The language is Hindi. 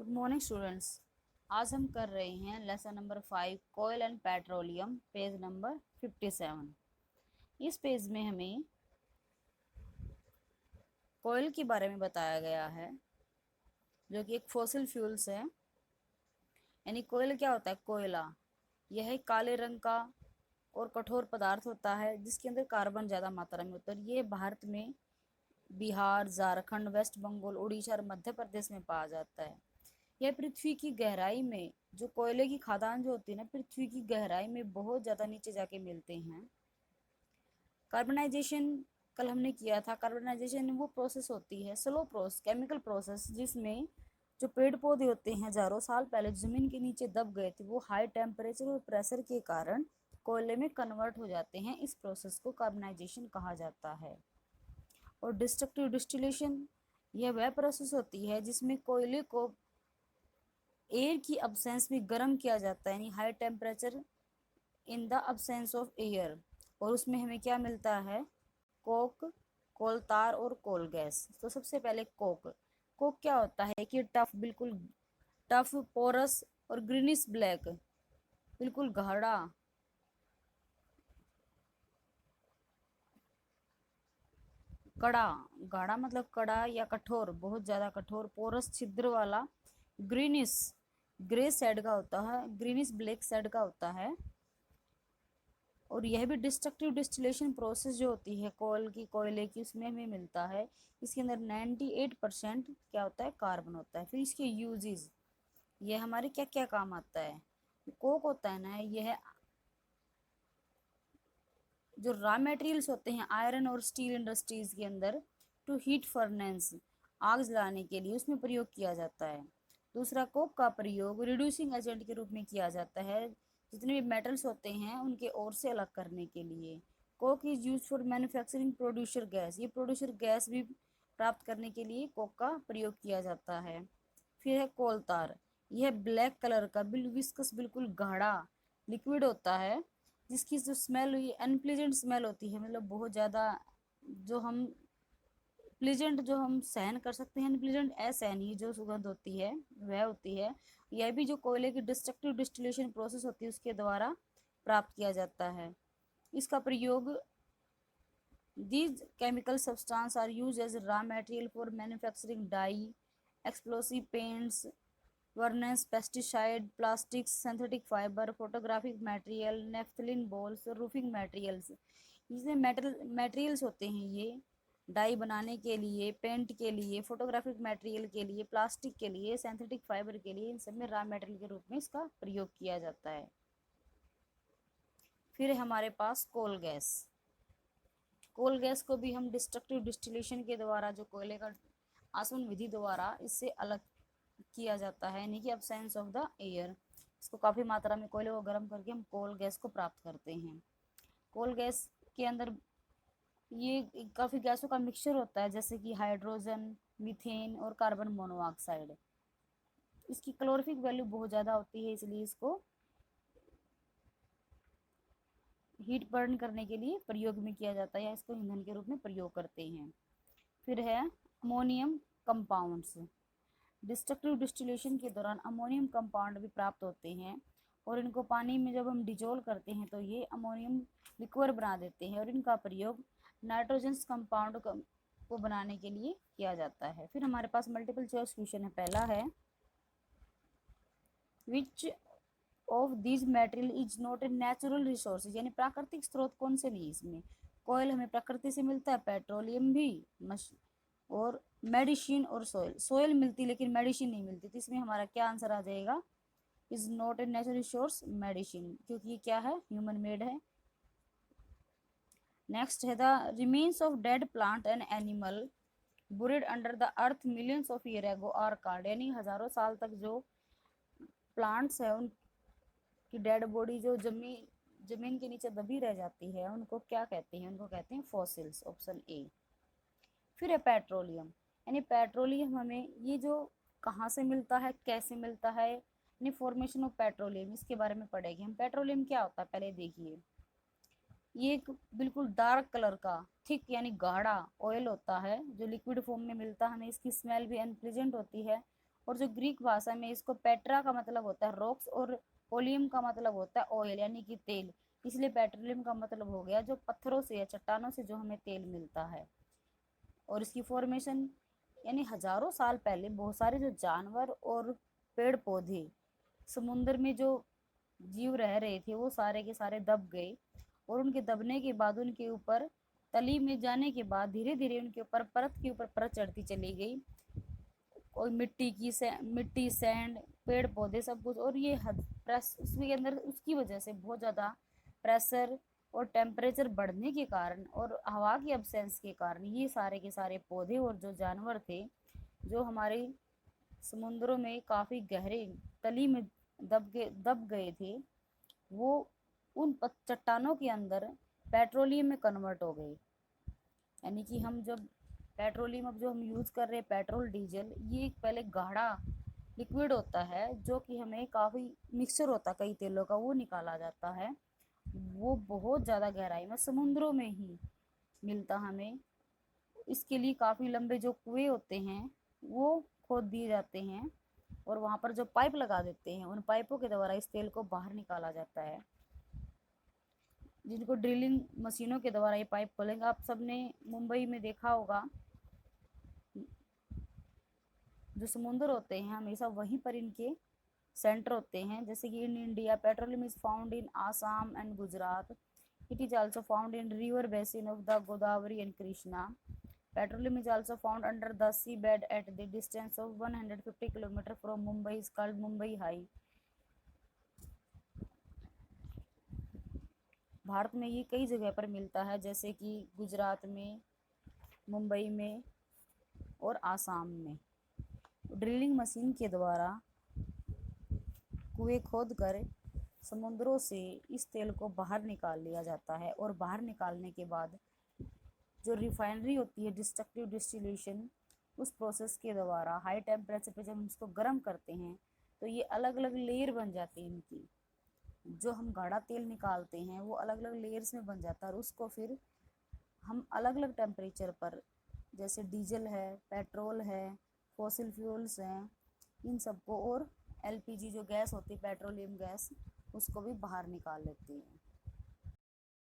Morning students. आज हम कर रहे हैं lesson number 5 coal and petroleum, page number 57। इस पेज में हमें कोयल के बारे में बताया गया है, जो कि एक फॉसिल फ्यूल्स है। यानी कोयल क्या होता है? कोयला यह एक काले रंग का और कठोर पदार्थ होता है जिसके अंदर कार्बन ज़्यादा मात्रा में होता है। ये भारत में बिहार, झारखंड, वेस्ट बंगाल, उड़ीसा और मध्य प्रदेश में पाया जाता है। यह पृथ्वी की गहराई में, जो कोयले की खदान जो होती है ना, पृथ्वी की गहराई में बहुत ज़्यादा नीचे जाके मिलते हैं। कार्बनाइजेशन कल हमने किया था। कार्बनाइजेशन वो प्रोसेस होती है, स्लो प्रोसेस, केमिकल प्रोसेस, जिसमें जो पेड़ पौधे होते हैं हजारों साल पहले जमीन के नीचे दब गए थे, वो हाई टेम्परेचर और प्रेशर के कारण कोयले में कन्वर्ट हो जाते हैं। इस प्रोसेस को कार्बनाइजेशन कहा जाता है। और डिस्ट्रक्टिव डिस्टिलेशन, यह वह प्रोसेस होती है जिसमें कोयले को एयर की अब्सेंस में गर्म किया जाता है, यानी high temperature in the absence of air. और उसमें हमें क्या मिलता है? कोक, कोल तार और कोल गैस। तो सबसे पहले कोक। कोक क्या होता है कि टफ, बिल्कुल टफ, पोरस और ग्रीनिश ब्लैक, बिल्कुल गाढ़ा, कड़ा, गाढ़ा मतलब कड़ा या कठोर, बहुत ज्यादा कठोर, पोरस छिद्र वाला, ग्रीनिश ग्रे शेड का होता है, ग्रीनिश ब्लैक शेड का होता है। और यह भी डिस्ट्रक्टिव डिस्टिलेशन प्रोसेस जो होती है कोयले की, उसमें हमें मिलता है। इसके अंदर 98% क्या होता है? कार्बन होता है। फिर इसके यूजेस, यह हमारे क्या क्या काम आता है? कोक होता है ना, यह जो रॉ मटेरियल्स होते हैं आयरन और स्टील इंडस्ट्रीज के अंदर, टू हीट फर्नेस, आग जलाने के लिए उसमें प्रयोग किया जाता है। दूसरा, कोक का प्रयोग रिड्यूसिंग एजेंट के रूप में किया जाता है, जितने भी मेटल्स होते हैं उनके ओर से अलग करने के लिए। Coke is use for manufacturing producer gas, ये प्रोड्यूसर गैस भी प्राप्त करने के लिए कोक का प्रयोग किया जाता है। फिर है कोल तार। यह ब्लैक कलर का विस्कस, बिल्कुल गाढ़ा लिक्विड होता है, जिसकी जो स्मेल हुई अनप्लीजेंट स्मेल होती है, मतलब बहुत ज़्यादा, जो हम प्लीजेंट जो हम सहन कर सकते हैं, अनप्लीजेंट असहनीय जो सुगंध होती है वह होती है। यह भी जो कोयले की डिस्ट्रक्टिव डिस्टिलेशन प्रोसेस होती है उसके द्वारा प्राप्त किया जाता है। इसका प्रयोग, these chemical substances are used as raw material for manufacturing dye, explosive paints, varnish, pesticide, plastics, synthetic fibre, photographic material, naphthalene balls और रूफिंग मटेरियल्स। इसमें मटेरियल्स होते हैं ये डाई बनाने के लिए, पेंट के लिए, फोटोग्राफिक मटेरियल के लिए, प्लास्टिक के लिए, सिंथेटिक फाइबर के लिए, इन सब में रॉ मटेरियल के रूप में इसका प्रयोग किया जाता है। फिर हमारे पास कोल गैस। कोल गैस को भी हम डिस्ट्रक्टिव डिस्टिलेशन के द्वारा, जो कोयले का आसवन विधि द्वारा इससे अलग किया जाता है, यानी कि अब्सेंस ऑफ द एयर। इसको काफ़ी मात्रा में कोयले को गर्म करके हम कोल गैस को प्राप्त करते हैं। कोल गैस के अंदर ये काफ़ी गैसों का मिक्सचर होता है, जैसे कि हाइड्रोजन, मीथेन और कार्बन मोनोऑक्साइड। इसकी कैलोरीफिक वैल्यू बहुत ज़्यादा होती है, इसलिए इसको हीट बर्न करने के लिए प्रयोग में किया जाता है, या इसको ईंधन के रूप में प्रयोग करते हैं। फिर है अमोनियम कंपाउंड्स। डिस्ट्रक्टिव डिस्टिलेशन के दौरान अमोनियम कंपाउंड भी प्राप्त होते हैं, और इनको पानी में जब हम डिजोल्व करते हैं तो ये अमोनियम लिक्विड बना देते हैं, और इनका प्रयोग नाइट्रोजन कंपाउंड को बनाने के लिए किया जाता है। फिर हमारे पास मल्टीपल चॉइस क्वेश्चन है। पहला है, which of this material is not a natural resource, यानी प्राकृतिक स्रोत कौन से नहीं इसमें? कोयल हमें प्रकृति से मिलता है, पेट्रोलियम भी, और मेडिसिन और सोयल। सोयल मिलती लेकिन मेडिसिन नहीं मिलती, तो इसमें हमारा क्या आंसर आ जाएगा? Is not a natural resource, medicine, क्योंकि ये क्या है? ह्यूमन मेड है। नेक्स्ट है, the remains of dead plant and animal buried under the earth millions of year ago are called, यानी हजारों साल तक जो प्लांट्स है उनकी डेड बॉडी जो जमीन के नीचे दबी रह जाती है, उनको क्या कहते हैं? उनको कहते हैं फॉसिल्स, ऑप्शन ए। फिर है पेट्रोलियम। यानी पेट्रोलियम हमें ये जो कहाँ से मिलता है, कैसे मिलता है, यानी फॉर्मेशन ऑफ पेट्रोलियम, इसके बारे में पढ़ेंगे हम। पेट्रोलियम क्या होता है पहले देखिए। ये एक बिल्कुल डार्क कलर का, थिक यानी गाढ़ा ऑयल होता है, जो लिक्विड फॉर्म में मिलता है हमें। इसकी स्मेल भी अनप्लीजेंट होती है, और जो ग्रीक भाषा में इसको पेट्रा का मतलब होता है रॉक्स और ओलियम का मतलब होता है ऑयल यानी कि तेल, इसलिए पेट्रोलियम का मतलब हो गया जो पत्थरों से या चट्टानों से जो हमें तेल मिलता है। और इसकी फॉर्मेशन यानी हजारों साल पहले बहुत सारे जो जानवर और पेड़ पौधे समुद्र में जो जीव रह रहे थे वो सारे के सारे दब गए, और उनके दबने के बाद उनके ऊपर तली में जाने के बाद धीरे धीरे उनके ऊपर परत के ऊपर परत चढ़ती चली गई, और मिट्टी सैंड पेड़ पौधे सब कुछ, और ये प्रेस उसके अंदर उसकी वजह से बहुत ज़्यादा प्रेशर और टेम्परेचर बढ़ने के कारण और हवा की अब्सेंस के कारण ये सारे के सारे पौधे और जो जानवर थे जो हमारे समुद्रों में काफ़ी गहरे तली में दब गए थे, वो उन चट्टानों के अंदर पेट्रोलियम में कन्वर्ट हो गए। यानी कि हम जब पेट्रोलियम अब जो हम यूज़ कर रहे हैं पेट्रोल डीजल, ये एक पहले गाढ़ा लिक्विड होता है जो कि हमें काफ़ी मिक्सचर होता है कई तेलों का, वो निकाला जाता है, वो बहुत ज़्यादा गहराई में समुद्रों में ही मिलता हमें। इसके लिए काफ़ी लंबे जो कुएं होते हैं वो खोद दिए जाते हैं, और वहाँ पर जो पाइप लगा देते हैं उन पाइपों के द्वारा इस तेल को बाहर निकाला जाता है, जिनको ड्रिलिंग मशीनों के द्वारा ये पाइप खोलेंगे। आप सबने मुंबई में देखा होगा जो समुद्र होते हैं हमेशा वहीं पर इनके सेंटर होते हैं, जैसे कि in India petroleum is found in Assam and Gujarat, it is also found in river basin of the Godavari and Krishna, petroleum is also found under the seabed at the distance of 150 km from Mumbai is called Mumbai High। Bharat में ये कई जगह पर मिलता है जैसे कि गुजरात में, मुंबई में और आसाम में। ड्रिलिंग मशीन के द्वारा कुएं खोद कर समुद्रों से इस तेल को बाहर निकाल लिया जाता है, और बाहर निकालने के बाद जो रिफाइनरी होती है डिस्ट्रक्टिव डिस्टिलेशन, उस प्रोसेस के द्वारा हाई टेम्परेचर पे जब हम इसको गर्म करते हैं तो ये अलग अलग लेयर बन जाती है इनकी, जो हम गाढ़ा तेल निकालते हैं वो अलग अलग लेयर्स में बन जाता है, और उसको फिर हम अलग अलग टेम्परेचर पर जैसे डीजल है, पेट्रोल है, फॉसिल फ्यूल्स हैं, इन सबको, और एलपीजी जो गैस होती है पेट्रोलियम गैस, उसको भी बाहर निकाल लेती है।